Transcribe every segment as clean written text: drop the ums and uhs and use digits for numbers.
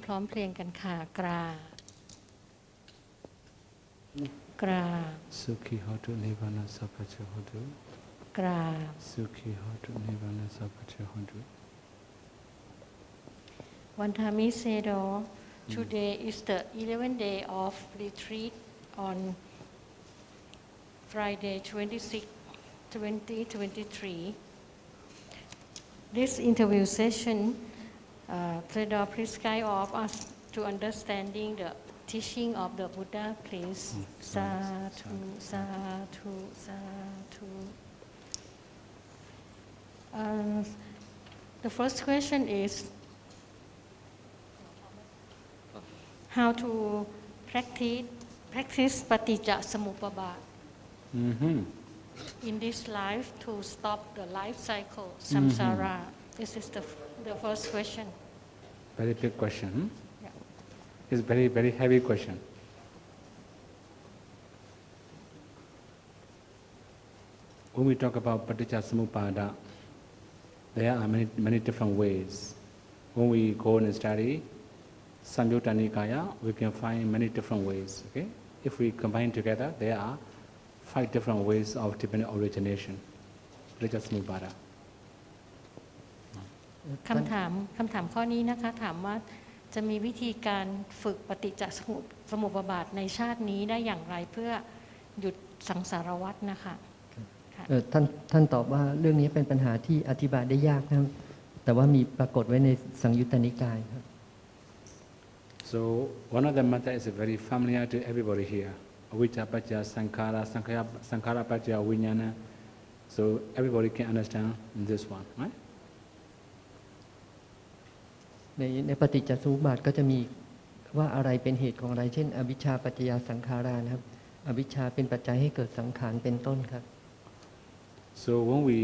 พร้อมเพรียงกันค่ะกราบกราบสุขีโหตุนิพพานัสสัพพะเจโหตุกราบสุขีโหตุนิพพานัสสัพพะเจโหตุ Wantami said, today is the 11th day of retreat on Friday 26, 2023. This interview session, Theodore, please guide of us to understanding the teaching of the Buddha, please. Sadhu, sadhu, sadhu. The first question is how to practice Paticca Samuppabbāda in this life to stop the life cycle, samsara. This is the first question. Very big question. Yeah. It's very, very heavy question. When we talk about Paticca Samuppada, there are many different ways. When we go and study Samyutta Nikaya, we can find many different ways. Okay? If we combine together, there are 5 different ways of dependent origination. Paticca Samuppada. คำถามข้อนี้นะคะถามว่าจะมีวิธีการฝึกปฏิจจสมุปบาทในชาตินี้ได้อย่างไรเพื่อหยุดสังสารวัฏนะคะท่านตอบว่าเรื่องนี้เป็นปัญหาที่อธิบายได้ยากนะครับแต่ว่ามีปรากฏไว้ในสังยุตตนิกายครับ So one of the mantras is very familiar to everybody here. Avijja paccaya sankhara, sankhara paccaya vijnana. So everybody can understand this one, right? ในปฏิจจสมุปบาทก็จะมีว่าอะไรเป็นเหตุของอะไรเช่นอวิชชาปัจจยสังขารานะครับอวิชชาเป็นปัจจัยให้เกิดสังขารเป็นต้นครับ So when we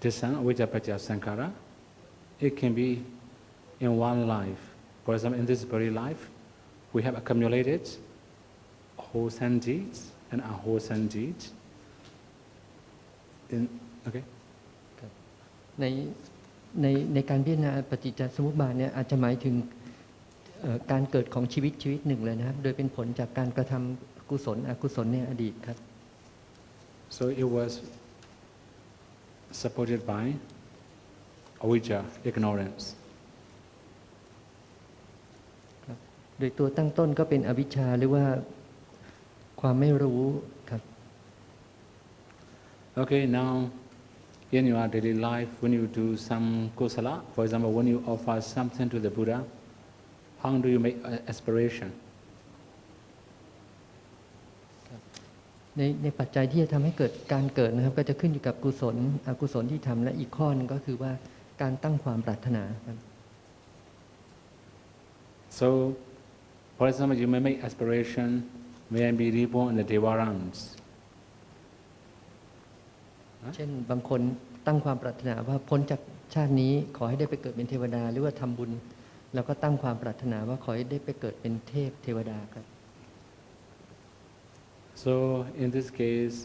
discern avijja paccaya sankhara, it can be in one life. For example, in this very life, we have accumulated wholesome deeds and unwholesome deeds. Okay? ในการพิจารณาปฏิจจสมุปบาทเนี่ยอาจจะหมายถึงการเกิดของชีวิตหนึ่งเลยนะครับโดยเป็นผลจากการกระทำกุศลอกุศลในอดีตครับ So it was supported by avijja, ignorance. โดยตัวตั้งต้นก็เป็นอวิชชาหรือว่าความไม่รู้ครับ Okay, now in your daily life, when you do some kusala, for example, when you offer something to the Buddha, how do you make aspiration? ในปัจจัยที่จะทำให้เกิดการเกิดนะครับก็จะขึ้นอยู่กับกุศลอกุศลที่ทำและอีกข้อนึงก็คือว่าการตั้งความปรารถนาครับ So, for example, you may make aspiration, may I be reborn in the Deva realms. เช่นบางคนตั้งความปรารถนาว่าพ้นจากชาตินี้ขอให้ได้ไปเกิดเป็นเทวดาหรือว่าทำบุญแล้วก็ตั้งความปรารถนาว่าขอให้ได้ไปเกิดเป็นเทพเทวดาครับ So in this case,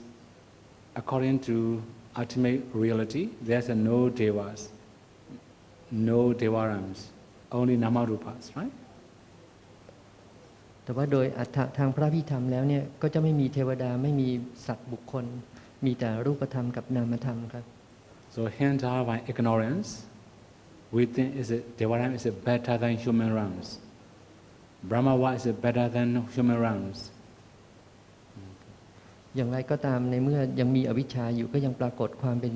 according to ultimate reality, there's no devas, no devarams, only namarupas, right? แต่ว่าโดยอัตถะทางพระพิธรรมแล้วเนี่ยก็จะไม่มีเทวดาไม่มีสัตว์บุคคลมีแต่รูปธรรมกับนามธรรมครับ So hence by ignorance, we think devaram is better than human realms. Brahmava is better than human realms. อย่างไรก็ตามในเมื่อยังมีอวิชชาอยู่ก็ยังปรากฏความเป็น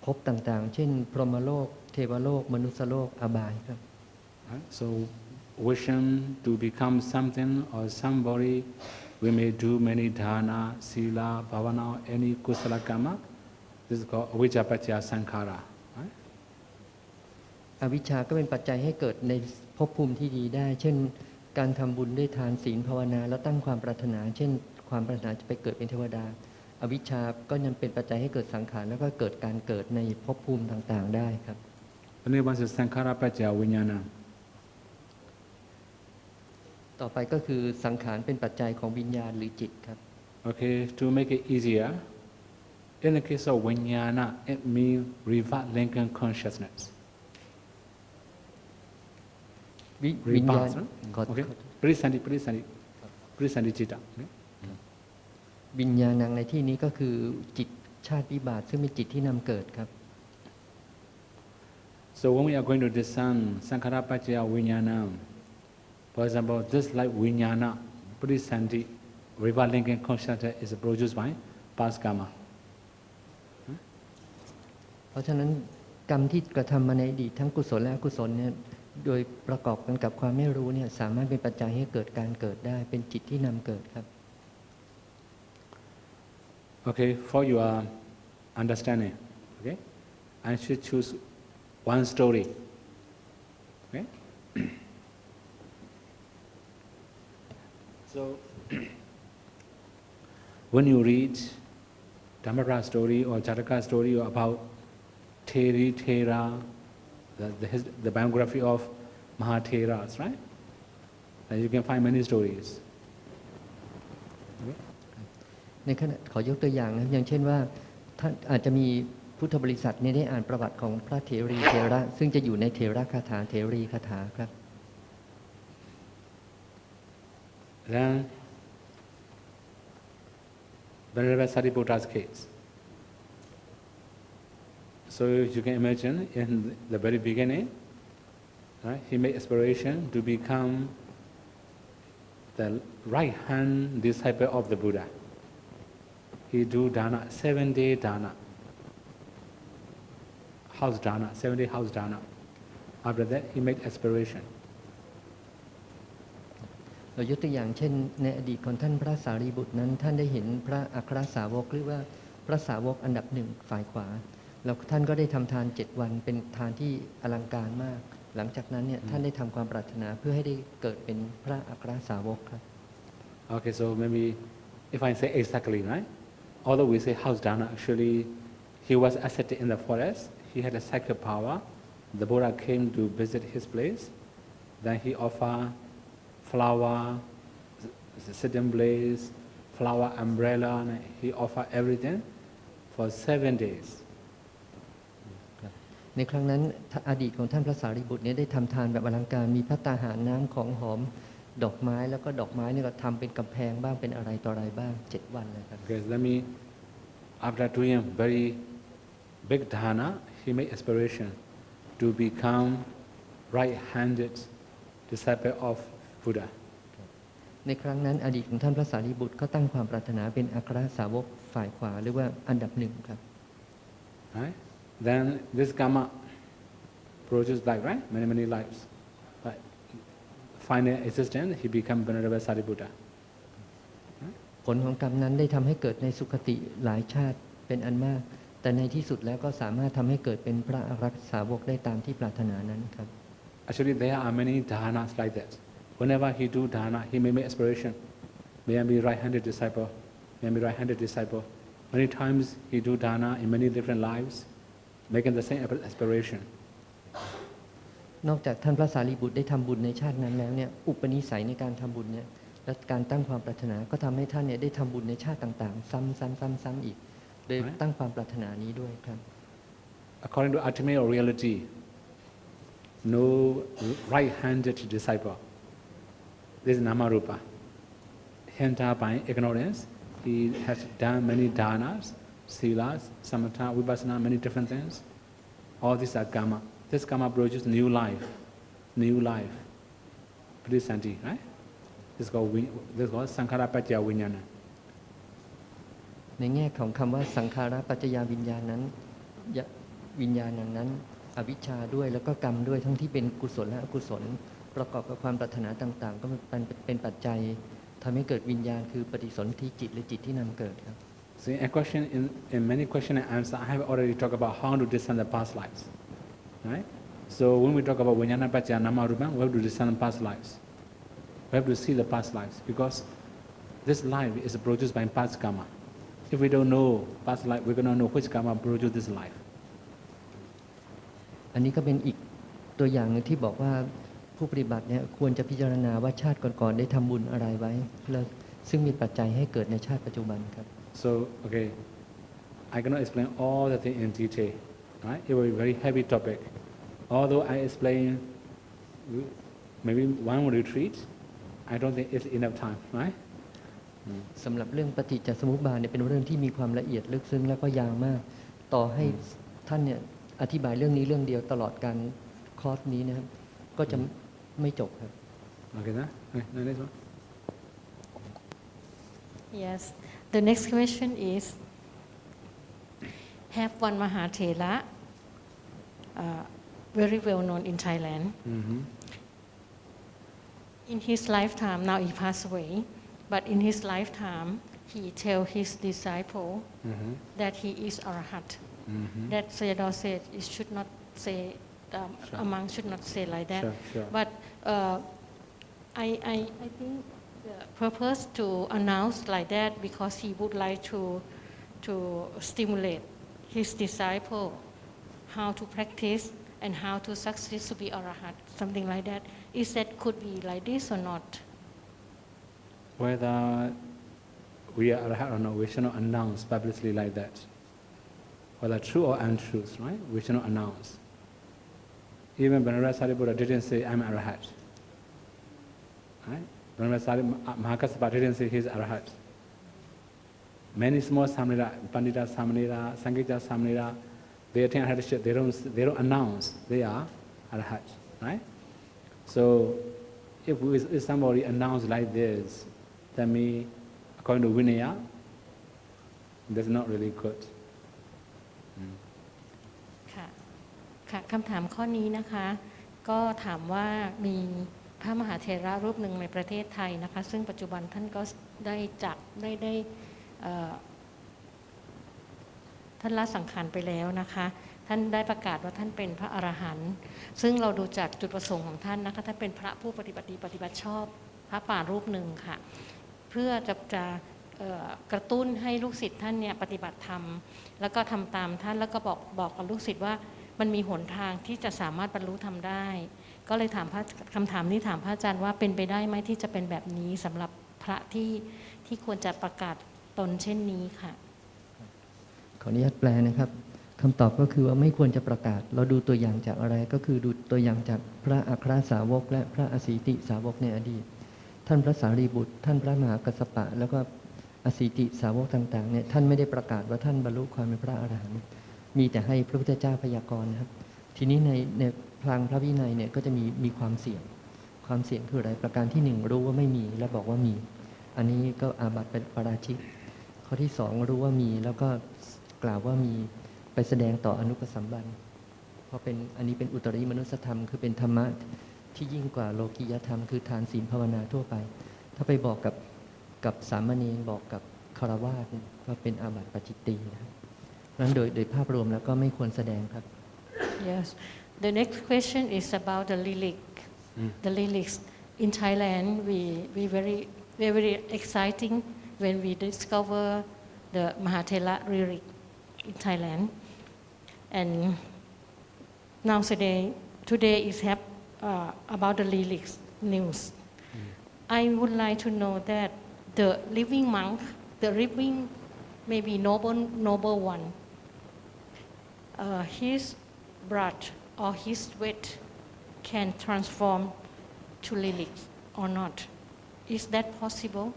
ภพต่างๆเช่นพรหมโลกเทวโลกมนุษยโลกอบายครับ So wishing to become something or somebody, we may do many dana, sila, bhavana, any kusala karma. This is called avijja paccaya sankhara. Right? อวิชชาก็เป็นปัจจัยให้เกิดในภพภูมิที่ดีได้เช่นการทำบุญด้วยทานศีลภาวนาแล้วตั้งความปรารถนาเช่นความปรารถนาจะไปเกิดเป็นเทวดาอวิชชาก็ยังเป็นปัจจัยให้เกิดสังขารแล้วก็เกิดการเกิดในภพภูมิต่างๆได้ครับ The next one is sankhara paccaya vijnana. ต่อไปก็คือสังขารเป็นปัจจัยของวิญญาณหรือจิตครับ Okay, to make it easier, in the case of vijnana, it means revert linking consciousness. วิญญาณ rebirth, right? ขอ Okay. Parisanti citta. Okay. วิญญาณังในที่นี้ก็คือจิตชาติวิบากซึ่งเป็นจิตที่นำเกิดครับ So when we are going to discern sankhara paccaya vijnana, for example, this life vijnana, parisanti, rebirth linking consciousness is produced by past karma. เพราะฉะนั้นกรรมที่กระทำมาในอดีตทั้งกุศลและอกุศลเนี่ยโดยประกอบกันกับความไม่รู้เนี่ยสามารถเป็นปัจจัยให้เกิดการเกิดได้เป็นจิตที่นำเกิดครับ Okay, for your understanding, okay, I should choose one story. Okay. So when you read Dhammara story or Jataka story about Thera, the biography of Mahatheras, right? And you can find many stories. Okay? ในขณะขอยกตัวอย่างนะอย่างเช่นว่าท่านอาจจะมีพุทธบริษัทเนี่ยได้อ่านประวัติของพระเถรีเถระซึ่งจะอยู่ในเถระคาถาเถรีคาถาครับ Then Venerable Sariputta's case. So you can imagine in the very beginning, right, he made aspiration to become the right-hand disciple of the Buddha. He do dana, 7-day dana, house dana, 7-day house dana. After that, he made aspiration. เรายกตัวอย่างเช่นในอดีตของท่านพระสารีบุตรนั้นท่านได้เห็นพระอัครสาวกหรือว่าพระสาวกอันดับหนึ่งฝ่ายขวาแล้วท่านก็ได้ทำทาน7 วันเป็นทานที่อลังการมากหลังจากนั้นเนี่ยท่านได้ทำความปรารถนาเพื่อให้ได้เกิดเป็นพระอัครสาวกครับ Okay, so maybe if I say exactly, right? Although we say house dana, actually he was ascetic in the forest. He had a psychic power. The Buddha came to visit his place. Then he offered flower, sitting place, flower umbrella, and he offered everything for 7 days. ในครั้งนั้นอดีตของท่านพระสารีบุตรเนี่ยได้ทำทานแบบอลังการมีภัตตาหารน้ำของหอมดอกไม้แล้วก็ดอกไม้เนี่ยก็ทำเป็นกำแพงบ้างเป็นอะไรต่ออะไรบ้าง7 วันเลยครับ Okay, let me, after doing very big dana, he made aspiration to become right-handed disciple of Buddha. ในครั้งนั้นอดีตของท่านพระสารีบุตรก็ตั้งความปรารถนาเป็นอัครสาวกฝ่ายขวาหรือว่าอันดับหนึ่งครับ Right? Then this karma produces life, right? Many lives. But final existence, he become Venerable Sariputta. ผลของกรรมนั้นได้ทำให้เกิดในสุคติหลายชาติเป็นอันมากแต่ในที่สุดแล้วก็สามารถทำให้เกิดเป็นพระอัครสาวกได้ตามที่ปรารถนานั้นครับ Actually, there are many dhanas like that. Whenever he do dana, he may make aspiration. May I be right-handed disciple. May I be right-handed disciple. Many times he do dana in many different lives, making the same aspiration. นอกจากท่านพระสารีบุตรได้ทำบุญในชาตินั้นแล้วเนี่ยอุปนิสัยในการทำบุญเนี่ยและการตั้งความปรารถนาก็ทำให้ท่านเนี่ยได้ทำบุญในชาติต่างๆซ้ำๆๆๆอีกโดยตั้งความปรารถนานี้ด้วยครับ According to ultimate reality, no right-handed disciple. This is Namarupa. Hindered by ignorance, he has done many dhanas, silas, samatha, vipassana, many different things. All these are karma. This karma produces new life. Parisanti, right? This is called sankhara paccaya vijnana. ในแง่ของคำว่าสังขารปัจจยาวิญญาณนั้นวิญญาณนั้นอวิชชาด้วยแล้วก็กรรมด้วยทั้งที่เป็นกุศลและอกุศลประกอบกับความปรารถนาต่างๆก็เป็นปัจจัยทำให้เกิดวิญญาณคือปฏิสนธิจิตหรือจิตที่นำเกิดครับ So in many question and answer, I have already talked about how to discern the past lives, right? So when we talk about vijnana paccaya namarupa, we have to discern the past lives. We have to see the past lives because this life is produced by past karma. If we don't know past life, we cannot know which karma produced this life. อันนี้ก็เป็นอีกตัวอย่างนึงที่บอกว่าผู้ปฏิบัติเนี่ยควรจะพิจารณาว่าชาติก่อนๆได้ทำบุญอะไรไว้แล้วซึ่งมีปัจจัยให้เกิดในชาติปัจจุบันครับ So okay, I cannot explain all the things in detail, right? It will be a very heavy topic. Although I explain maybe one retreat. I don't think it's enough time, right? สำหรับเรื่องปฏิจจสมุปบาทเนี่ยเป็นเรื่องที่มีความละเอียดลึกซึ้งแล้วก็ยาวมาก ต่อให้ท่านเนี่ยอธิบายเรื่องนี้เรื่องเดียวตลอดการคอร์สนี้นะครับก็จะไม่จบครับ Okay, na? Okay, next one. Yes. The next question is, have one Mahathera, very well known in Thailand. In his lifetime, now he passed away, but in his lifetime, he tell his disciple that he is Arhat. That Sayadaw said it should not say, a monk should not say like that. Sure. But I think the purpose to announce like that because he would like to stimulate his disciple how to practice and how to succeed to be Arhat, something like that. Is that could be like this or not? Whether we are Arhat or not, we should not announce publicly like that. Whether true or untruth, right? We should not announce. Even Venerable Sariputta didn't say, I'm Arhat. Right? Venerable Mahakassapa didn't say he's Arhat. Many small Samnira, Pandita Samnira, Sangita Samnira, they attend Arhatship, they don't announce they are Arhat, right? So if somebody announce like this, that means according to Vinaya, that's not really good. ค่ะคำถามข้อนี้นะคะก็ถามว่ามีพระมหาเถระรูปหนึ่งในประเทศไทยนะคะซึ่งปัจจุบันท่านก็ได้ท่านละสังขารไปแล้วนะคะท่านได้ประกาศว่าท่านเป็นพระอรหันต์ซึ่งเราดูจากจุดประสงค์ของท่านนะคะท่านเป็นพระผู้ปฏิบัติดีปฏิบัติชอบพระป่ารูปหนึ่งค่ะเพื่อจะกระตุ้นให้ลูกศิษย์ท่านเนี่ยปฏิบัติธรรมแล้วก็ทำตามท่านแล้วก็บอกกับลูกศิษย์ว่ามันมีหนทางที่จะสามารถบรรลุธรรมได้ก็เลยถามคำถามนี้ถามพระอาจารย์ว่าเป็นไปได้ไหมที่จะเป็นแบบนี้สำหรับพระที่ควรจะประกาศตนเช่นนี้ค่ะขออนุญาตแปลนะครับคำตอบก็คือว่าไม่ควรจะประกาศเราดูตัวอย่างจากอะไรก็คือดูตัวอย่างจากพระอัครสาวกและพระอสีติสาวกในอดีตท่านพระสารีบุตรท่านพระมหากัสสปะแล้วก็อสีติสาวกต่างๆเนี่ยท่านไม่ได้ประกาศว่าท่านบรรลุความเป็นพระอรหันต์มีแต่ให้พระพุทธเจ้าพยากรณ์นะครับทีนี้ในพลังพระวินัยเนี่ยก็จะมีความเสี่ยงคืออะไรประการที่หนึ่งรู้ว่าไม่มีแล้วบอกว่ามีอันนี้ก็อาบัติเป็นปาราชิกข้อที่สองรู้ว่ามีแล้วก็กล่าวว่ามีไปแสดงต่ออนุปสัมบันเพราะอันนี้เป็นอุตริมนุสธรรมคือเป็นธรรมะที่ยิ่งกว่าโลกียธรรมคือทานศีลภาวนาทั่วไปถ้าไปบอกกับสามเณรบอกกับฆราวาสก็เป็นอาบัติปาจิตตีนะครับนั้นโดยภาพรวมแล้วก็ไม่ควรแสดงครับ Yes. The next question is about the lyric. The lyrics in Thailand, we very exciting when we discover the Mahathera lyric in Thailand. And now today is about the lyrics news. I would like to know that the living monk, the living maybe noble one, his blood or his sweat can transform to lyrics or not. Is that possible?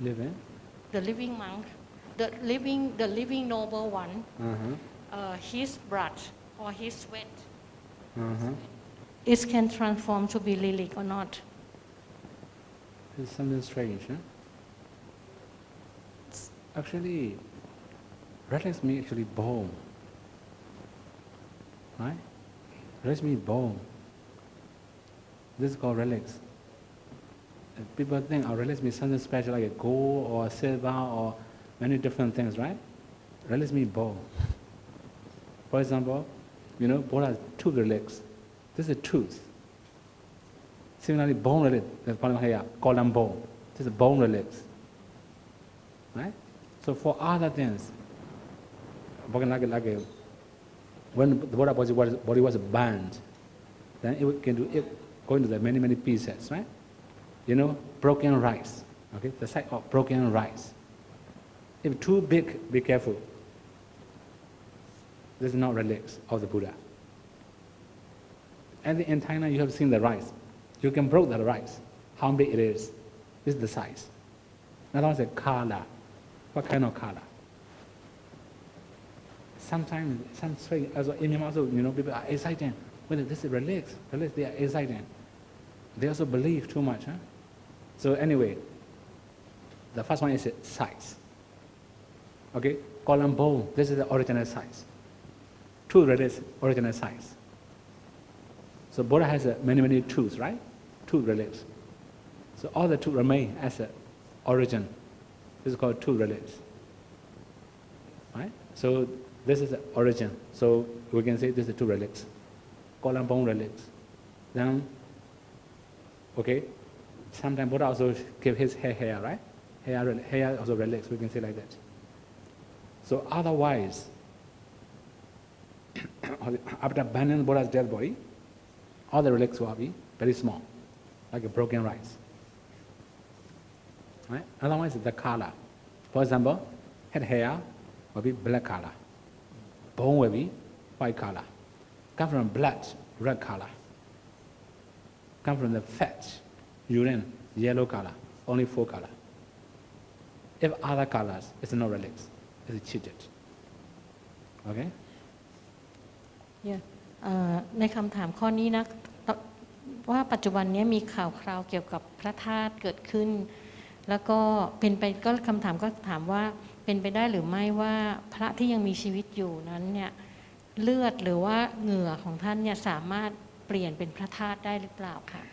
Living? The living monk, the living noble one, his blood or his sweat, it can transform to be lyric or not. It's something strange, huh? Actually, relics mean actually bone, right? Relics mean bone. This is called relics. People think our relics mean something special like a gold or silver or many different things, right? Relics mean bone. For example, Buddha has two relics. This is a tooth. Similarly, bone relic, there's one here, called them bone. This is bone relics. Right? So for other things, when the Buddha body was burned, then it can do it going to the many pieces, right? Broken rice. Okay, the size of broken rice. If too big, be careful. This is not relics of the Buddha. And in China, you have seen the rice. You can break the rice. How big it is? This is the size. Another one is color. What kind of color? Sometimes, people are excited. When this is relaxed, they are excited. They also believe too much. Huh? So anyway, the first one is size. Okay, column bone, this is the original size. Two relates original size. So Buddha has many tools, right? Two relates. So all the two remain as an origin. This is called two relates. Right? So this is the origin. So we can say this is two relics. Column bone relics. Then, okay, sometimes Buddha also give his hair, right? Hair also relics, we can say like that. So otherwise, after abandoning Buddha's dead body, all the relics will be very small, like a broken rice. Right? Otherwise, the color. For example, head hair will be black color. Bone will be white color. Come from blood, red color. Come from the fat, urine, yellow color. Only 4 color. If other colors, it's no relics. It's cheated. Okay? Yeah. ในคำถามข้อนี้นะว่าปัจจุบันนี้มีข่าวคราวเกี่ยวกับพระธาตุเกิดขึ้นแล้วก็เป็นไปก็คำถามก็ถามว่าเป็นไปได้หรือไม่ว่าพระที่ยังมีชีวิตอยู่นั้นเนี่ยเลือดหรือว่าเหงื่อของท่านเนี่ยสามารถเปลี่ยนเป็นพระธาตุได้หรือเปล่าค่ะ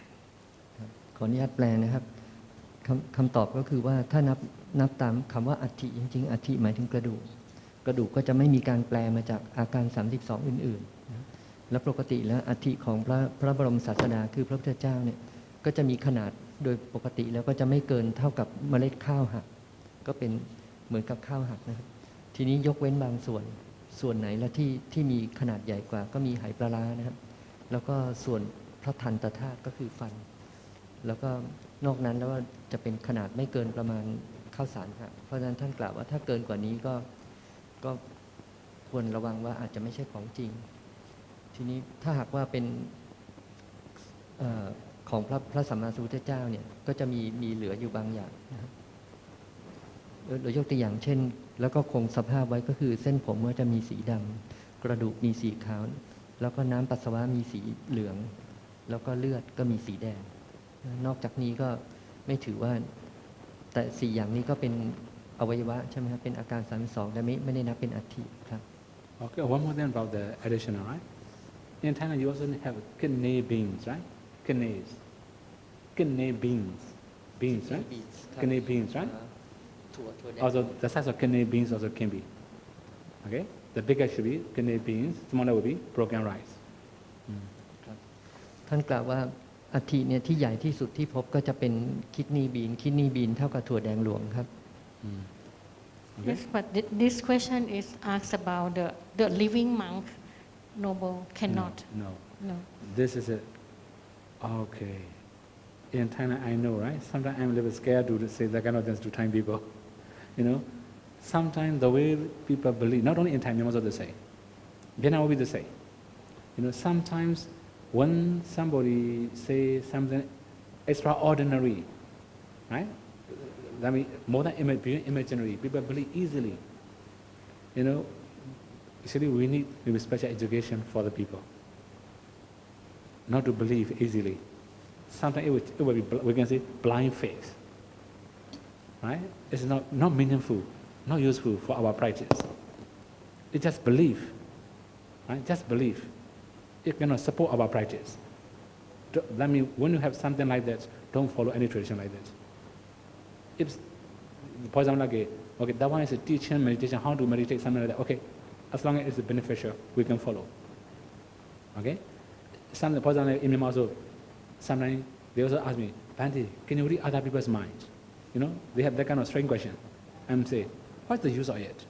ขออนุญาตแปลนะครับคำตอบก็คือว่าถ้านับตามคำว่าอัฐิจริงๆอัฐิหมายถึงกระดูกก็จะไม่มีการแปลมาจากอาการ32อื่นๆและปกติแล้วอัฐิของพระบรมศาสดาคือพระพุทธเจ้าเนี่ยก็จะมีขนาดโดยปกติแล้วก็จะไม่เกินเท่ากับเมล็ดข้าวหักก็เป็นเหมือนกับข้าวหักนะครับทีนี้ยกเว้นบางส่วนไหนและที่มีขนาดใหญ่กว่าก็มีไหปลาร้านะครับแล้วก็ส่วนพระทันตธาตุก็คือฟันแล้วก็นอกนั้นแล้วจะเป็นขนาดไม่เกินประมาณข้าวสารหักเพราะฉะนั้นท่านกล่าวว่าถ้าเกินกว่านี้ก็ควรระวังว่าอาจจะไม่ใช่ของจริงทีนี้ถ้าหากว่าเป็นของพระสัมมาสัมพุทธเจ้าเนี่ยก็จะมีเหลืออยู่บางอย่างนะครับโดยยกตัวอย่างเช่นแล้วก็คงสภาพไว้ก็คือเส้นผมก็จะมีสีดำกระดูกมีสีขาวแล้วก็น้ำปัสสาวะมีสีเหลืองแล้วก็เลือดก็มีสีแดงนอกจากนี้ก็ไม่ถือว่าแต่4อย่างนี้ก็เป็นอวัยวะใช่ไหมครับเป็นอาการ32แต่ไม่ได้นับเป็นอัฐิครับ Okay, one more thing about the additional, right? In Thailand, you also have kidney beans, right? Kidney beans, right? Kidney beans, right? Also, the size of kidney beans also can be. Okay, the bigger should be kidney beans, smaller will be broken rice. ท่านกล่าวว่าอัฐิเนี่ยที่ใหญ่ที่สุดที่พบก็จะเป็นคิดนีบีนเท่ากับถั่วแดงหลวงครับ Okay. Yes, but this question is asked about the living monk. Noble cannot. No. This is it. Okay. In Thailand, I know, right? Sometimes I'm a little scared to say that kind of things to Thai people. You know, sometimes the way people believe, not only in Thailand, also the same. Vietnam will be the same. You know, sometimes when somebody say something extraordinary, right? That means more than imaginary, people believe easily. You know, actually we need maybe special education for the people. Not to believe easily. Sometimes it will be, we can say, blind faith. Right? It's not meaningful, not useful for our practice. It's just belief. Right? Just belief. It cannot support our practice. That means when you have something like that, don't follow any tradition like that. If, for example, okay, that one is a teaching, meditation, how to meditate, something like that. Okay, as long as it's beneficial, we can follow. Okay? Some, for example, in Myanmar also, sometimes they also ask me, Bhante, can you read other people's minds? You know, they have that kind of strange question. I'm saying, what's the use of it?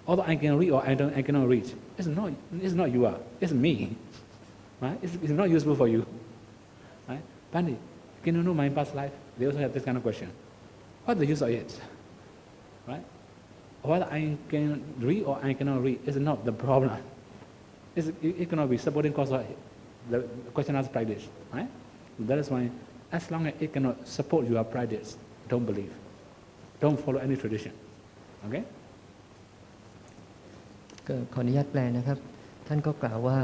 Although I can read or I cannot read, it's not you are, it's me. Right? It's not useful for you. Right? Bhante, can you know my past life? They also have this kind of question. What's the use of it? Right? Whether I can read or I cannot read is not the problem. It cannot be supporting cause of the question as practice. Right? That is why, as long as it cannot support your practice, don't believe. Don't follow any tradition. Okay? ก็ขออนุญาตแปลนะครับ ท่านก็กล่าวว่า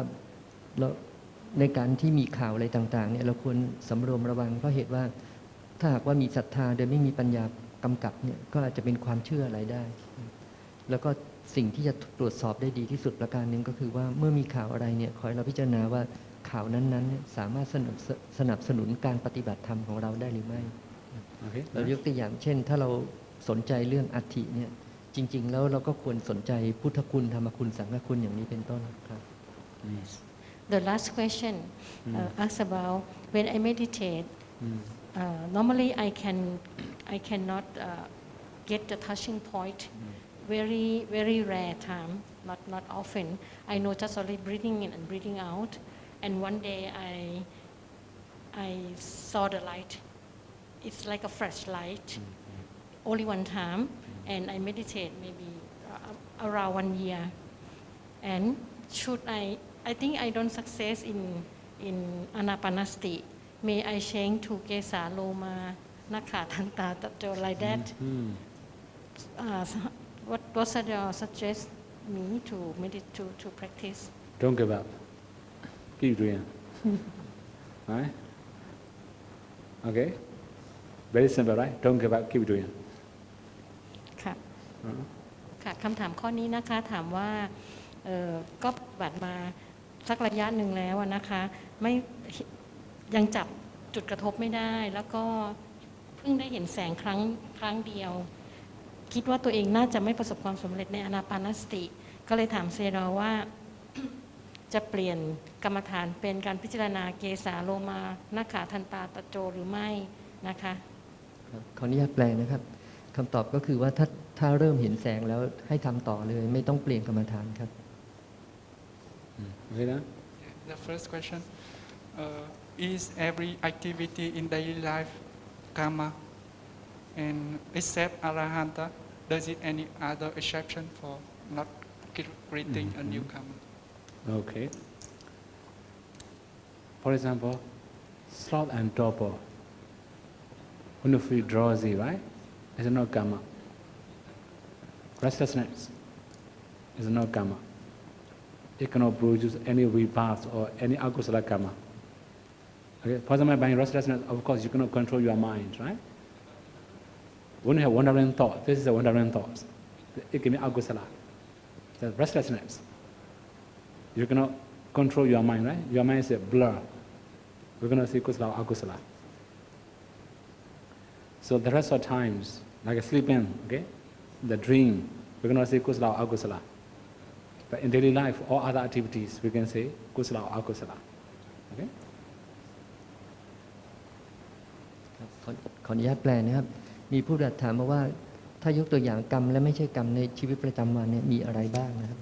เราในการที่มีข่าวอะไรต่างๆเนี่ยเราควรสำรวมระวังเพราะเหตุว่าถ้าหากว่ามีศรัทธาโดยไม่มีปัญญากำกับเนี่ยก็อาจจะเป็นความเชื่ออะไรได้ แล้วก็สิ่งที่จะตรวจสอบได้ดีที่สุดประการหนึ่งก็คือว่าเมื่อมีข่าวอะไรเนี่ยขอให้เราพิจารณาว่าข่าวนั้นๆเนี่ยสามารถสนับสนุนการปฏิบัติธรรมของเราได้หรือไม่ Okay? เรายกตัวอย่างเช่น ถ้าเราสนใจเรื่องอัฐิเนี่ยจริงๆแล้วเราก็ควรสนใจพุทธคุณธรรมคุณสังฆคุณอย่างนี้เป็นต้นครับ Yes. The last question asks about when I meditate. Normally, I cannot get the touching point. Very rare time, not often. I know just only breathing in and breathing out. And one day I saw the light. It's like a flashlight. Only one time, and I meditate maybe around 1 year. And should I think I don't success in anapanasati. May I change to Kesa Loma Nakha Tanta Tato like that? What should you suggest me to meditate to practice? Don't give up. Keep doing. Right? Okay? Very simple, right? Don't give up, keep doing. ค่ะค่ะคำถามข้อนี้นะคะถามว่าก็ปฏิบัติมาสักระยะหนึ่งแล้วนะคะไม่ยังจับจุดกระทบไม่ได้แล้วก็เพิ่งได้เห็นแสงครั้งเดียวคิดว่าตัวเองน่าจะไม่ประสบความสำเร็จในอานาปานสติก็เลยถามเซรอว่า จะเปลี่ยนกรรมฐานเป็นการพิจารณาเกสาโลมานาขาทันตาตะโจหรือไม่นะคะขออนุญาตแปลนะครับคำตอบก็คือว่าถ้าเริ่มเห็นแสงแล้วให้ทำต่อเลยไม่ต้องเปลี่ยนกรรมฐานครับ The first question is every activity in daily life karma and except arahanta does it any other exception for not creating a new karma? Okay. For example, sloth and torpor. When you feel drowsy, right? It's no karma. Restlessness is no karma. It cannot produce any rebirth or any akusala karma. Okay? For example, by restlessness, of course, you cannot control your mind, right? When you have wandering thought, this is a wandering thought. It can be akusala. The restlessness. You cannot control your mind, right? Your mind is a blur. We're going to see kusala or akusala. So the rest of times, like a sleeping, okay? The dream, we're going to say kusala or akusala. But in daily life, all other activities, we can say kusala or akusala. Okay? ขออนุญาตแปลนะครับมีผู้ถามมาว่าถ้ายกตัวอย่างกรรมและไม่ใช่กรรมในชีวิตประจำวันเนี่ยมีอะไรบ้างนะครับ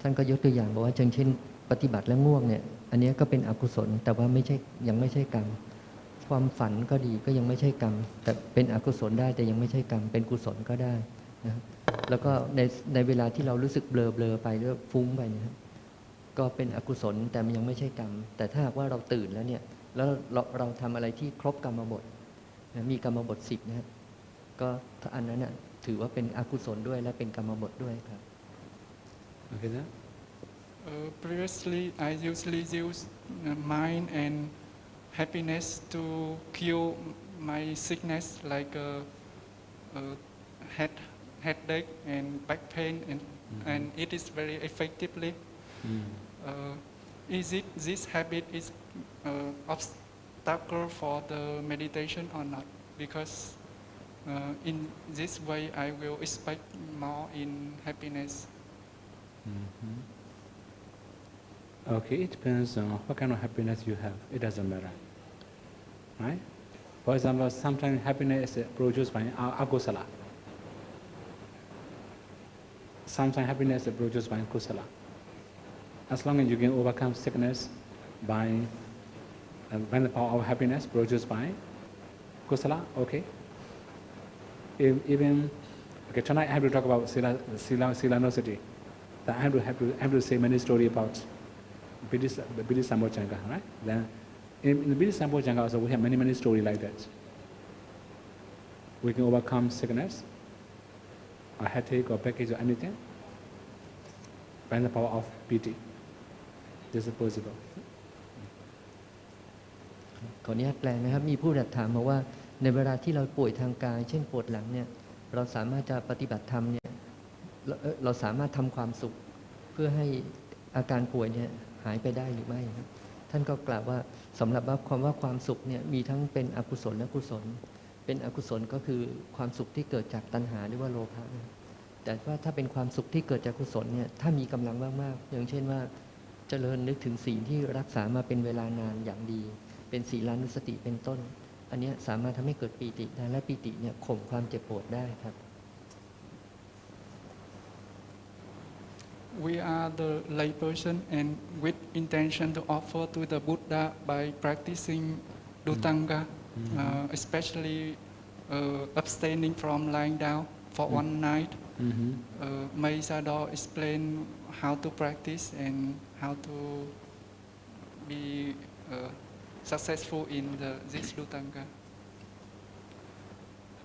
ท่านก็ยกตัวอย่างบอกว่าเช่นปฏิบัติแล้วง่วงเนี่ยอันนี้ก็เป็นอกุศลแต่ว่ายังไม่ใช่กรรมความฝันก็ดีก็ยังไม่ใช่กรรมแต่เป็นอกุศลได้แต่ยังไม่ใช่กรรมเป็นกุศลก็ได้นะครับแล้วก็ในเวลาที่เรารู้สึกเบลอไปหรือฟุ้งไปนะครับก็เป็นอกุศลแต่มันยังไม่ใช่กรรมแต่ถ้าหากว่าเราตื่นแล้วเนี่ยแล้วเราทำอะไรที่ครบกรรมบทมีกรรมบท10นะครับก็อันนั้นน่ะถือว่าเป็นอกุศลด้วยและเป็นกรรมบทด้วยครับ Okay, sir? Previously, I usually use mind and happiness to cure my sickness like headache and back pain, and it is very effectively. Is it this habit is obstacle for the meditation or not? Because in this way, I will expect more in happiness. Okay, it depends on what kind of happiness you have. It doesn't matter. Right? For example, sometimes happiness is produced by akusala. Sometimes happiness is produced by kusala. As long as you can overcome sickness by the power of happiness produced by kusala, okay. Even okay, tonight I have to talk about silanosity. I have to say many stories about Bidhi Sambochanga, right? Then In the Buddhist Sampo Janga also, we have many stories like that. We can overcome sickness, or headache, or package, or anything, by the power of piti. This is possible. ขออนุญาตแปลนะครับมีผู้ถามมาว่าในเวลาที่เราป่วยทางกายเช่นปวดหลังเนี่ยเราสามารถจะปฏิบัติธรรมเนี่ยเราสามารถทำความสุขเพื่อให้อาการป่วยเนี่ยหายไปได้หรือไม่ครับท่านก็กล่าวว่าสำหรับความสุขเนี่ยมีทั้งเป็นอกุศลและกุศลเป็นอกุศลก็คือความสุขที่เกิดจากตัณหาหรือว่าโลภะแต่ว่าถ้าเป็นความสุขที่เกิดจากกุศลเนี่ยถ้ามีกำลังมากๆอย่างเช่นว่าเจริญนึกถึงศีลที่รักษามาเป็นเวลานานอย่างดีเป็นศีลานุสติเป็นต้นอันนี้สามารถทำให้เกิดปีติได้และปีติเนี่ยข่มความเจ็บปวดได้ครับ We are the lay person and with intention to offer to the Buddha by practicing Dutanga, especially abstaining from lying down for one night. May Sador explain how to practice and how to be successful in this Dutanga.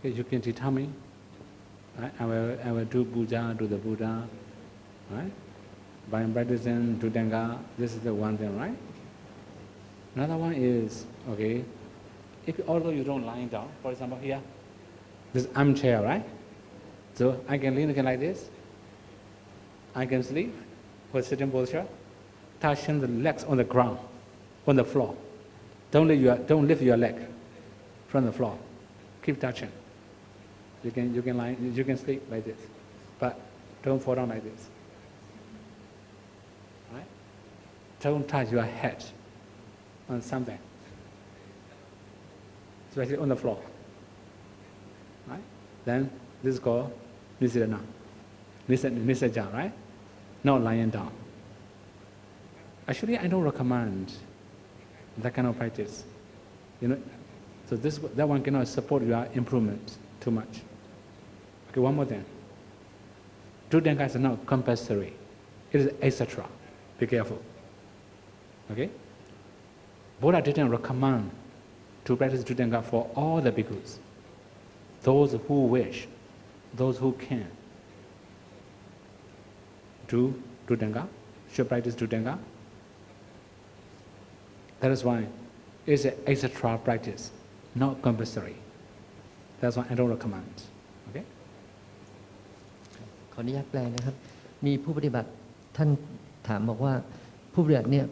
Okay, you can tell me. Right? I will do puja to the Buddha. Right? By practicing Dutanga, this is the one thing, right? Another one is, okay, if although you don't lying down, for example here, this armchair, right? So I can lean like this. I can sleep for sitting posture, touching the legs on the ground, on the floor. Don't lift your leg from the floor. Keep touching. You can sleep like this, but don't fall down like this. Right? Don't touch your head on something, especially on the floor. Right? Then this is called Nisidana. Nisaja, right? Not lying down. Actually, I don't recommend that kind of practice. So that one cannot support your improvement too much. Okay, one more thing. Dutanga is not compulsory. It is etc. Be careful. Okay? Buddha didn't recommend to practice Dutanga for all the bhikkhus. Those who wish, those who can do Dutanga, should practice Dutanga. That is why it's an extra practice, not compulsory. That's why I don't recommend. Okay? ขออนุญาตแปลนะครับมีผู้ปฏิบัติท่านถามบอกว่าผู้ปฏิบัติเนี่ย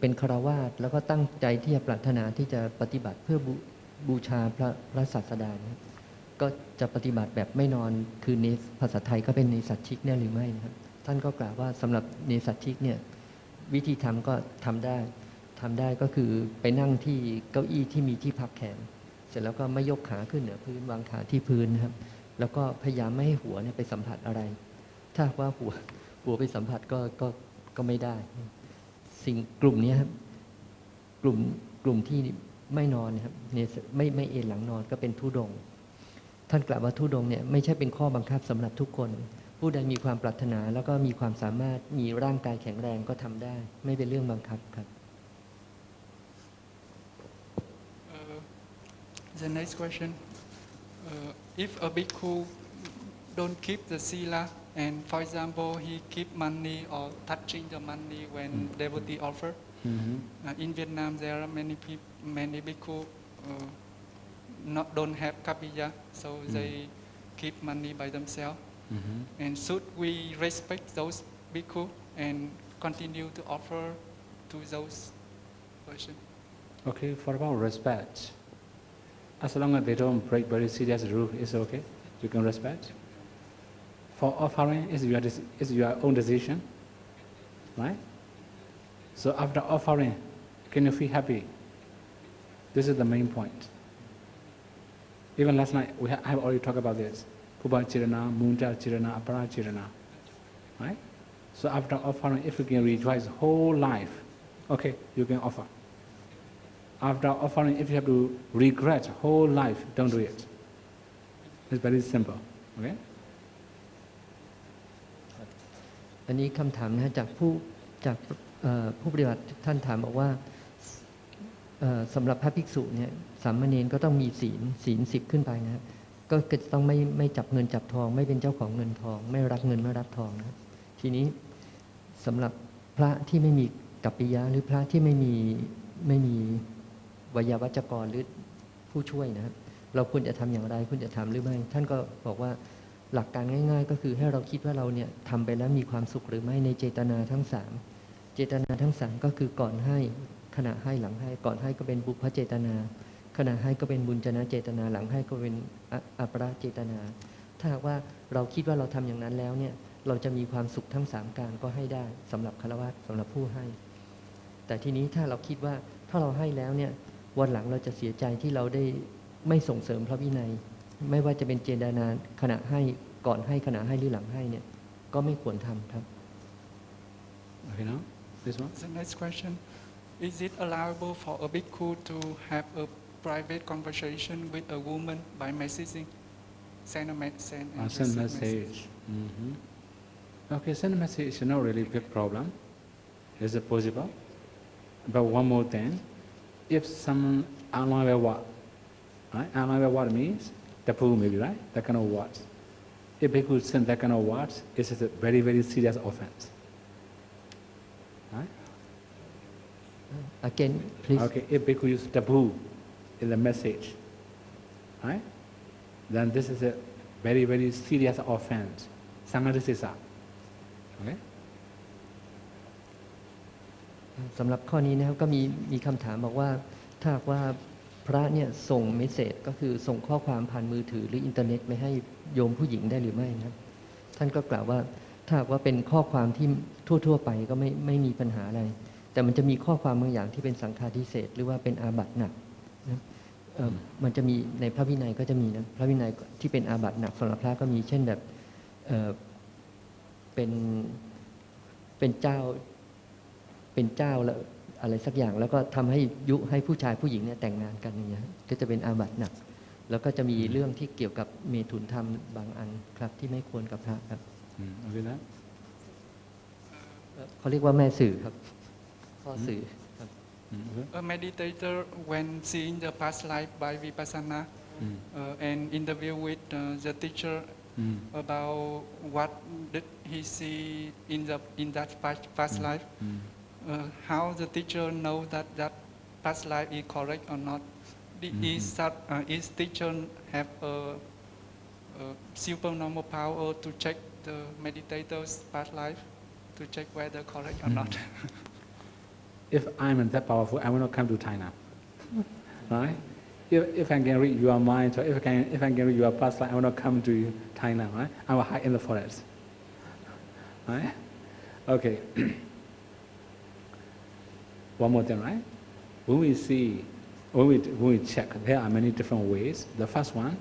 เป็นฆราวาสแล้วก็ตั้งใจที่จะปรารถนาที่จะปฏิบัติเพื่อบูชาพระศาสดานะก็จะปฏิบัติแบบไม่นอนคือในภาษาไทยก็เป็นในสัจฉิกเนี่ยหรือไม่นะครับท่านก็กล่าวว่าสำหรับในสัจฉิกเนี่ยวิธีทำก็ทำได้ก็คือไปนั่งที่เก้าอี้ที่มีที่พักแขนเสร็จแล้วก็ไม่ยกขาขึ้นเหนือพื้นวางขาที่พื้นนะครับแล้วก็พยายามไม่ให้หัวเนี่ยไปสัมผัสอะไรถ้าว่าหัวไปสัมผัสก็ไม่ได้สิ่งกลุ่มนี้ครับกลุ่มที่ไม่นอนนะครับเนี่ยไม่เอนหลังนอนก็เป็นธุดงค์ท่านกล่าวว่าธุดงค์เนี่ยไม่ใช่เป็นข้อบังคับสำหรับทุกคนผู้ใดมีความปรารถนาแล้วก็มีความสามารถมีร่างกายแข็งแรงก็ทำได้ไม่เป็นเรื่องบังคับครับThe next question, if a bhikkhu don't keep the sila and for example he keep money or touching the money when devotee offer, in Vietnam there are many bhikkhu don't have kapiya, so they keep money by themselves. And should we respect those bhikkhu and continue to offer to those persons? Okay, for about respect. As long as they don't break very serious rule, it's okay. You can respect. For offering, it's your own decision, right? So after offering, can you feel happy? This is the main point. Even last night, I have already talked about this. Puba Chirana, Munja Chirana, Apara Chirana, right? So after offering, if you can rejoice whole life, okay, you can offer. After offering, if you have to regret whole life, don't do it. It's very simple. Okay? อันนี้คำถามนะจากผู้ปฏิบัติท่านถามบอกว่า สำหรับพระภิกษุเนี่ยสามเณรก็ต้องมีศีล10ขึ้นไปนะก็จะต้องไม่จับเงินจับทองไม่เป็นเจ้าของเงินทองไม่รับเงินไม่รับทองนะทีนี้สำหรับพระที่ไม่มีกัปปิยะหรือพระที่ไม่มีวยาวัจกรหรือผู้ช่วยนะเราควรจะทำอย่างไรควรจะทำหรือไม่ท่านก็บอกว่าหลักการง่ายๆก็คือให้เราคิดว่าเราเนี่ยทำไปแล้วมีความสุขหรือไม่ในเจตนาทั้ง3เจตนาทั้ง3ก็คือก่อนให้ขณะให้หลังให้ก่อนให้ก็เป็นบุพเจตนาขณะให้ก็เป็นบุญจนะเจตนาหลังให้ก็เป็นอัปราเจตนาถ้าหากว่าเราคิดว่าเราทำอย่างนั้นแล้วเนี่ยเราจะมีความสุขทั้ง3การก็ให้ได้สำหรับฆราวาสสำหรับผู้ให้แต่ทีนี้ถ้าเราคิดว่าถ้าเราให้แล้วเนี่ยวันหลังเราจะเสียใจที่เราได้ไม่ส่งเสริมพระวินัยไม่ว่าจะเป็นเจตนาขณะให้ก่อนให้ขณะให้หรือหลังให้เนี่ยก็ไม่ควรทำครับ Okay, now this one. The next question: Is it allowable for a bhikkhu to have a private conversation with a woman by messaging, send a message? Send message. Okay, send a message is not really a big problem. Is it possible? But one more thing, if someone unaware what, right? Unaware what means the pool maybe, right? That kind of words. If bhikkhu send that kind of words, it is a very, very serious offense. Right? Again, please. Okay, if bhikkhu use taboo in the message, right? Then this is a very, very serious offense. Sanghadisisa. Okay? สำหรับข้อนี้นะครับก็มีคำถามบอกว่าถ้าว่าพระเนี่ยส่งเมสเสจก็คือส่งข้อความผ่านมือถือหรืออินเทอร์เน็ตไปให้โยมผู้หญิงได้หรือไม่นะครับท่านก็กล่าวว่าถ้าว่าเป็นข้อความที่ทั่วๆไปก็ไม่มีปัญหาอะไร แต่มันจะมีข้อความบางอย่างที่เป็นสังฆาทิเศษหรือว่าเป็นอาบัติหนักนะมันจะมีในพระวินัยก็จะมีนะพระวินัยที่เป็นอาบัติหนักสำหรับพระก็มีเช่นแบบเป็นเจ้าแล้วอะไรสักอย่างแล้วก็ทำให้ยุให้ผู้ชายผู้หญิงเนี่ยแต่งงานกันอย่างเงี้ยก็จะเป็นอาบัติหนักแล้วก็จะมีเรื่องที่เกี่ยวกับเมถุนธรรมบางอันครับที่ไม่ควรกับพระครับโอเคนะเขาเรียกว่าแม่สื่อครับข้อสื่อครับ A meditator when seeing the past life by vipassana and interview with the teacher about what did he see in that past life. How the teacher know that past life is correct or not? Is teacher have a supernormal power to check the meditator's past life to check whether correct or not? If I'm that powerful, I will not come to China, right? If I can read your mind, or if I can read your past life, I will not come to China, right? I will hide in the forest, right? Okay. One more thing, right? When we check, there are many different ways. The first one,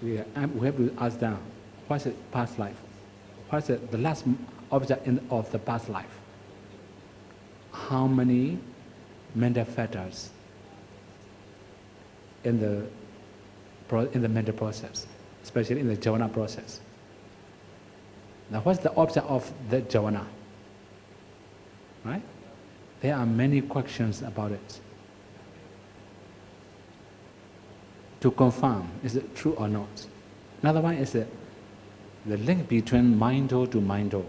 we have to ask them, what's the past life? What's the last object of the past life? How many mental factors in the mental process, especially in the jhana process? Now, what's the object of the jhana? Right? There are many questions about it. To confirm, is it true or not? Another one is the link between mind-o to mind-o.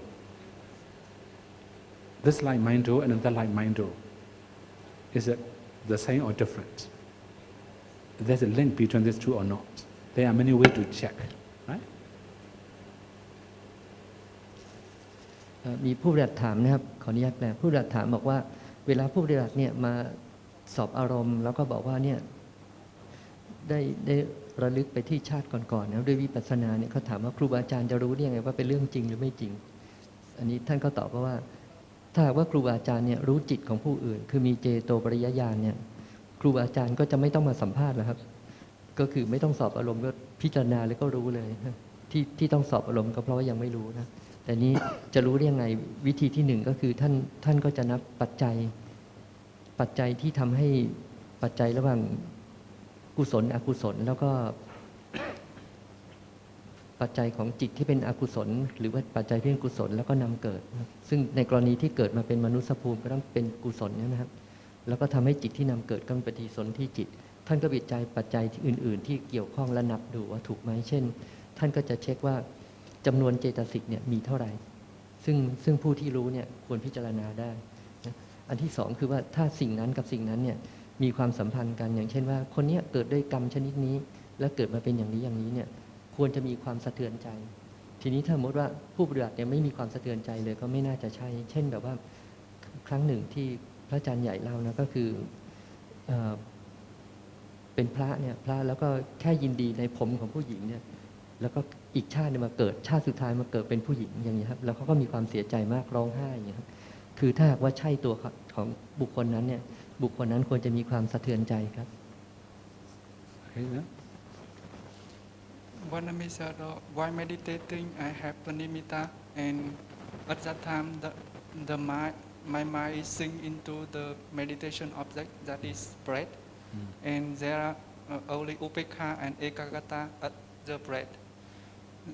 This like mind-o and that like mind-o. Is it the same or different? There's a link between these two or not. There are many ways to check, right? มีผู้ปฏิบัติถามนะครับขออนุญาตแปลผู้ปฏิบัติถามบอกว่าเวลาผู้ปฏิบัติเนี่ยมาสอบอารมณ์แล้วก็บอกว่าเนี่ยได้ระลึกไปที่ชาติก่อนๆนะด้วยวิปัสสนาเนี่ยเขาถามว่าครูบาอาจารย์จะรู้ได้ยังไงว่าเป็นเรื่องจริงหรือไม่จริงอันนี้ท่านก็ตอบว่าถ้าว่าครูบาอาจารย์เนี่ยรู้จิตของผู้อื่นคือมีเจโตปริยญาณเนี่ยครูบาอาจารย์ก็จะไม่ต้องมาสัมภาษณ์แล้วครับก็คือไม่ต้องสอบอารมณ์ก็พิจารณาแล้วก็รู้เลยที่ต้องสอบอารมณ์ก็เพราะว่ายังไม่รู้นะแต่นี้จะรู้ได้ยังไงวิธีที่หนึ่งก็คือท่านก็จะนับปัจจัยที่ทำให้ปัจจัยระหว่างกุศลอกุศลแล้วก็ปัจจัยของจิตที่เป็นอกุศลหรือว่าปัจจัยที่เป็นกุศลแล้วก็นำเกิดซึ่งในกรณีที่เกิดมาเป็นมนุษย์ภูมิก็ต้องเป็นกุศลนะครับ แล้วก็ทำให้จิตที่นำเกิดก็เป็นปฏิสนธิจิตท่านก็วิจัยปัจจัยที่อื่นๆที่เกี่ยวข้องและนับดูว่าถูกไหมเช่นท่านก็จะเช็คว่าจำนวนเจตสิกเนี่ยมีเท่าไหร่ซึ่งผู้ที่รู้เนี่ยควรพิจารณาได้นะอันที่สองคือว่าถ้าสิ่งนั้นกับสิ่งนั้นเนี่ยมีความสัมพันธ์กันอย่างเช่นว่าคนนี้เกิดด้วยกรรมชนิดนี้แล้วเกิดมาเป็นอย่างนี้อย่างนี้เนี่ยควรจะมีความสะเทือนใจ ทีนี้ถ้าสมมติว่าผู้ปฏิบัติเนี่ยไม่มีความสะเทือนใจเลยก็ไม่น่าจะใช่เช่นแบบว่าครั้งหนึ่งที่พระอาจารย์ใหญ่เล่านะก็คือเป็นพระเนี่ยพระแล้วก็แค่ยินดีในผมของผู้หญิงเนี่ยแล้วก็อีกชาติมาเกิดชาติสุดท้ายมาเกิดเป็นผู้หญิงอย่างนี้ครับแล้วเขาก็มีความเสียใจมากร้องไห้อย่างนี้ครับคือถ้าหากว่าใช่ตัวของบุคคลนั้นเนี่ยบุคคลนั้นควรจะมีความสะเทือนใจครับ One said, while meditating, I have the nimitta, and at that time, my mind is sink into the meditation object, that is breath, and there are only upekha and ekagata at the breath.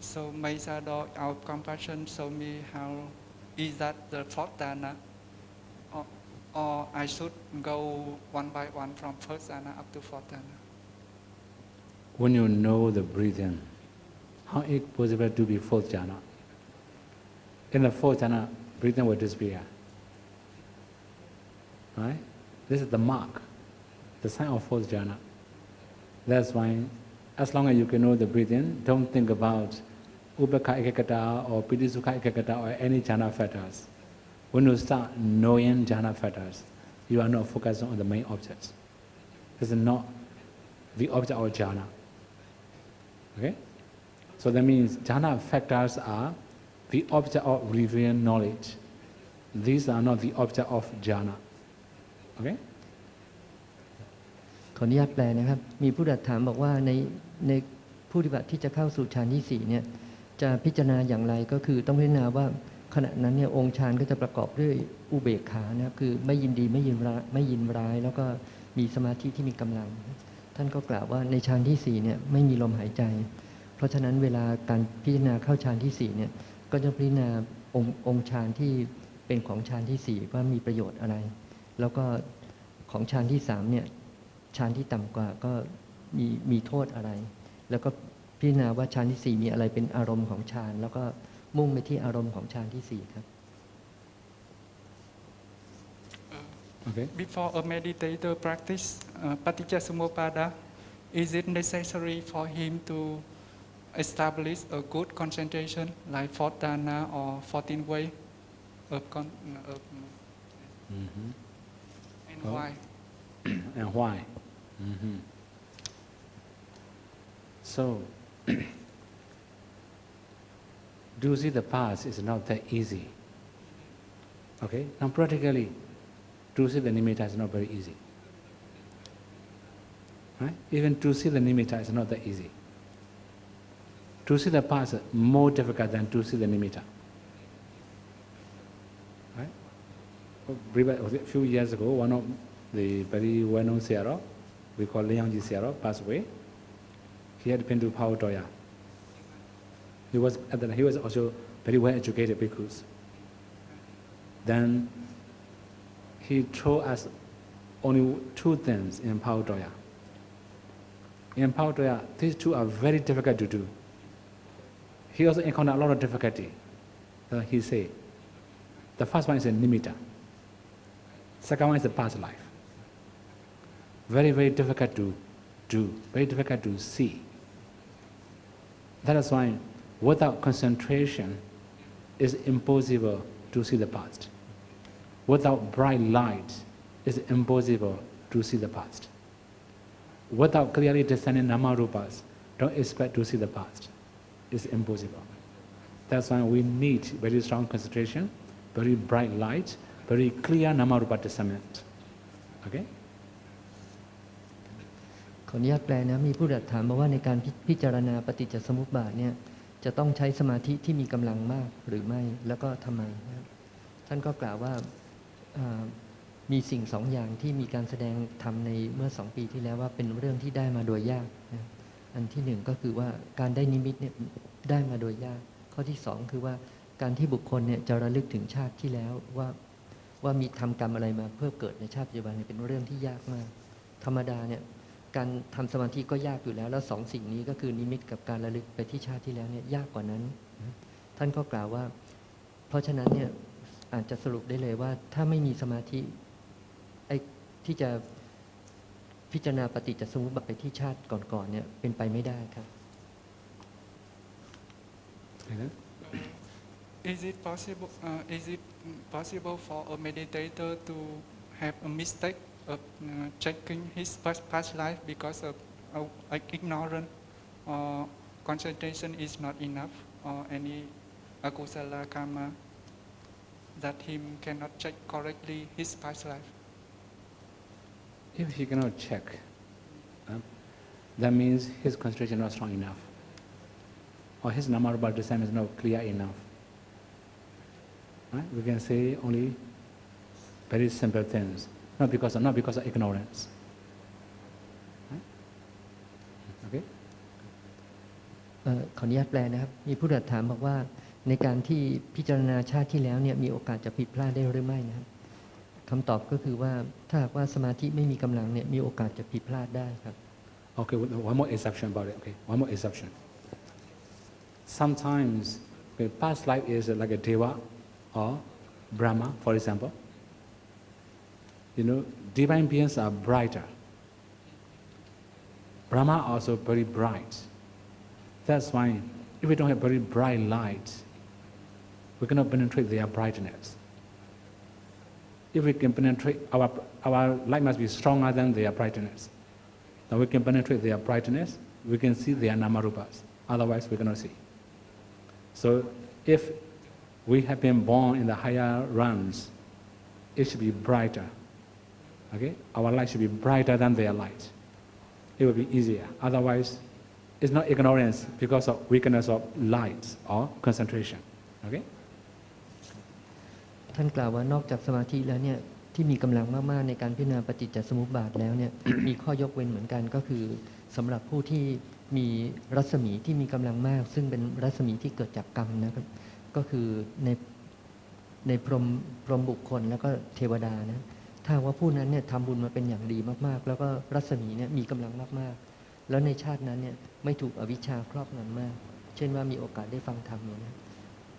So, my Sayadaw, our compassion show me how is that the fourth dana, or I should go one by one from first dana up to fourth dana. When you know the breathing, how is it possible to be fourth jhana? In the fourth jhana, breathing will disappear. Right? This is the mark, the sign of fourth jhana. That's why, as long as you can know the breathing, don't think about upekha ekagata or pidisukha ekagata or any jhana factors. When you start knowing jhana factors, you are not focusing on the main object. This is not the object of jhana. Okay? So that means jhana factors are the object of revealed knowledge. These are not the object of jhana. Okay? ขออนุญาตแปลนะครับมีผู้ถามบอกว่าในผู้ปฏิบัติที่จะเข้าสู่ฌานที่4เนี่ยจะพิจารณาอย่างไรก็คือต้องพิจารณาว่าขณะนั้นเนี่ยองค์ฌานก็จะประกอบด้วยอุเบกขานะครับคือไม่ยินดีไม่ยินร้ายแล้วก็มีสมาธิที่มีกำลังท่านก็กล่าวว่าในฌานที่4เนี่ยไม่มีลมหายใจเพราะฉะนั้นเวลาการพิจารณาเข้าฌานที่4เนี่ยก็จะพิจารณาองค์ฌานที่เป็นของฌานที่4ว่ามีประโยชน์อะไรแล้วก็ของฌานที่3เนี่ยฌานที่ต่ำกว่าก็มีโทษอะไรแล้วก็พิจารณาว่าฌานที่4มีอะไรเป็นอารมณ์ของฌานแล้วก็มุ่งไปที่อารมณ์ของฌานที่4ครับ Okay. Before a meditator practice Paticcasamuppada, is it necessary for him to establish a good concentration like fourth dana or 14 way of and why? And why? So, do see the past is not that easy. Okay? Now practically, to see the nimitta is not very easy. Right? Even to see the nimitta is not that easy. To see the past is more difficult than to see the nimitta. Right? A few years ago, one of the very well-known Sayadaw, we call Liangji Sayadaw, passed away. He had been to Pao-Toya. He was also very well-educated bhikkhus. Then he told us only two things in Pao-Toya. In Pao-Toya, these two are very difficult to do. He also encountered a lot of difficulty. So he said, the first one is a nimitta. Second one is the past life. Very, very difficult to do, very difficult to see. That is why without concentration, it's impossible to see the past. Without bright light, it's impossible to see the past. Without clearly discerning nama-rupas, don't expect to see the past. It's impossible. That's why we need very strong concentration, very bright light, very clear nama-rupa discernment. Okay? ขออนุญาตแปลนะมีผู้ถามมาว่าในการพิจารณาปฏิจจสมุปบาทเนี่ยจะต้องใช้สมาธิที่มีกำลังมากหรือไม่แล้วก็ทำไมนะท่านก็กล่าวว่ามีสิ่งสองอย่างที่มีการแสดงธรรมในเมื่อ2 ปีที่แล้วว่าเป็นเรื่องที่ได้มาโดยยากนะอันที่หนึ่งก็คือว่าการได้นิมิตเนี่ยได้มาโดยยากข้อที่2คือว่าการที่บุคคลเนี่ยจะระลึกถึงชาติที่แล้วว่า ว่ามีทำกรรมอะไรมาเพื่อเกิดในชาติปัจจุบันเป็นเรื่องที่ยากมากธรรมดาเนี่ยการทำสมาธิก็ยากอยู่แล้วสองสิ่งนี้ก็คือนิมิตกับการระลึกไปที่ชาติที่แล้วเนี่ยยากกว่านั้นท่านก็กล่าวว่าเพราะฉะนั้นเนี่ยอาจจะสรุปได้เลยว่าถ้าไม่มีสมาธิที่จะพิจารณาปฏิจจสมุปบาทไปที่ชาติก่อนๆเนี่ยเป็นไปไม่ได้ครับ Is it possible for a meditator to have a mistake of checking his past life because of ignorance or concentration is not enough or any akusala karma that him cannot check correctly his past life? If he cannot check, that means his concentration is not strong enough, or his nama-rupa discernment is not clear enough. Right? We can say only very simple things, not because of ignorance. Right? Okay? ขออนุญาตแปลนะครับมีผู้ถามบอกว่าในการที่พิจารณาชาติที่แล้วเนี่ยมีโอกาสจะผิดพลาดได้หรือไม่นะครับคำตอบก็คือว่าถ้าหากว่าสมาธิไม่มีกำลังเนี่ยมีโอกาสจะผิดพลาดได้ครับ Okay, one more exception about it. Okay, one more exception. Sometimes the past life is like a deva or Brahma, for example. You know, divine beings are brighter. Brahma also very bright. That's why if we don't have very bright light, we cannot penetrate their brightness. If we can penetrate, our light must be stronger than their brightness. Then we can penetrate their brightness, we can see their namarupas. Otherwise, we cannot see. So, if we have been born in the higher realms, it should be brighter. Okay? Our light should be brighter than their light. It will be easier. Otherwise, it's not ignorance because of weakness of light or concentration. Okay? ท่านกล่าวว่านอกจากสมาธิแล้วเนี่ยที่มีกำลังมากๆในการพิจารณาปฏิจจสมุปบาทแล้วเนี่ย มีข้อยกเว้นเหมือนกันก็คือสำหรับผู้ที่มีรัศมีที่มีกำลังมาก ซึ่งเป็นรัศมีที่เกิดจากกรรมนะครับก็คือในพรหมบุคคลแล้วก็เทวดานะถ้าว่าผู้นั้นเนี่ยทำบุญมาเป็นอย่างดีมากๆแล้วก็รัศมีเนี่ยมีกำลังมากๆแล้วในชาตินั้นเนี่ยไม่ถูกอวิชชาครอบงำมาก เช่นว่ามีโอกาสได้ฟังธรรมเนี่ยนะ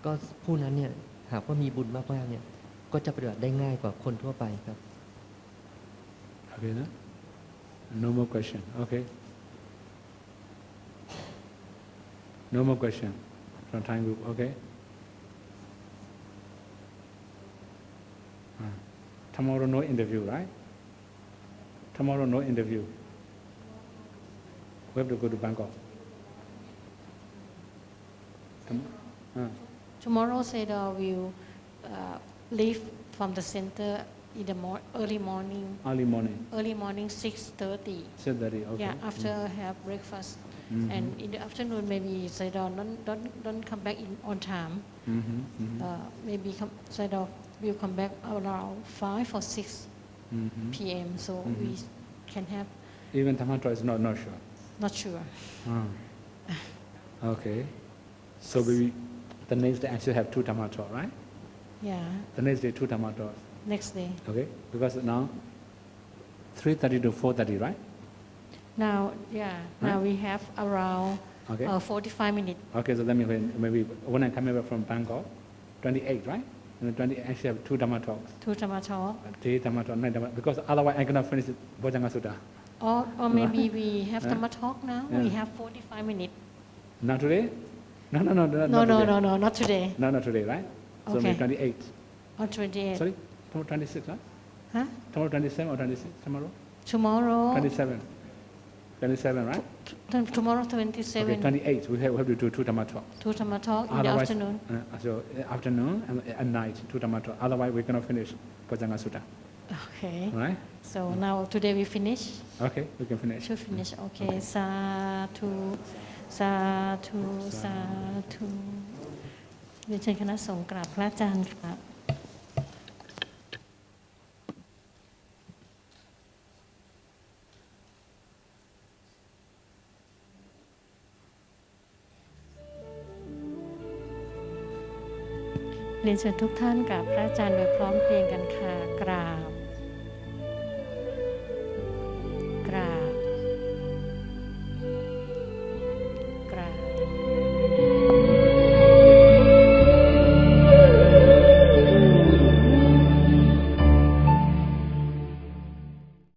ก็ผู้นั้นเนี่ยหากว่ามีบุญมากๆเนี่ยก็จะปฏิบัติได้ง่ายกว่าคนทั่วไปครับ Okay, no? No more question. Okay. No more question from time group. Okay. Tomorrow no interview, right? Tomorrow no interview. We have to go to Bangkok. Tomorrow said we'll leave from the center in the early morning. Early morning. Early morning 6:30. 6:30. Okay. Yeah, after have breakfast, and in the afternoon maybe Saidon don't come back on time. Maybe Saidon will come back around 5 or 6 p.m. So we can have. Even Tamato is not sure. Not sure. Okay. So we the next day actually have 2 Tamato, right? Yeah. The next day 2 Tamatos. Next day. Okay. Because now 3:30 to 4:30, right? Now, yeah. Now we have around Okay. 45 minutes. Okay. So that means maybe when I come over from Bangkok, 28, right? And the 20 actually have 2 Tamatos. 2 Tamato. 3 Tamatos, 9 Tamatos. Because otherwise I cannot finish Bojjhanga Sutta. Or maybe we have Tamato now. Yeah. We have 45 minutes. Not today? No, No, today. not today. No, not today, right? So Okay. maybe 28. On 28. Sorry? Tomorrow 26, right? Huh? Tomorrow 27 or 26? Tomorrow? Tomorrow. 27. 27, right? Tomorrow Okay, 27. 28. We have to do 2 Tamato. 2 Tamato in the afternoon. So afternoon and at night, 2 Tamato. Otherwise, we cannot finish Bojjhanga Sutta. Okay. Right? So now today we finish. Okay, we can finish. Should finish. Okay. Sadhu, sadhu, sadhu. เรียนเชิญคณะสงฆ์กราบพระอาจารย์ครับ เรียนเชิญทุกท่านกับพระอาจารย์โดยพร้อมเพรียงกันค่ะกราบ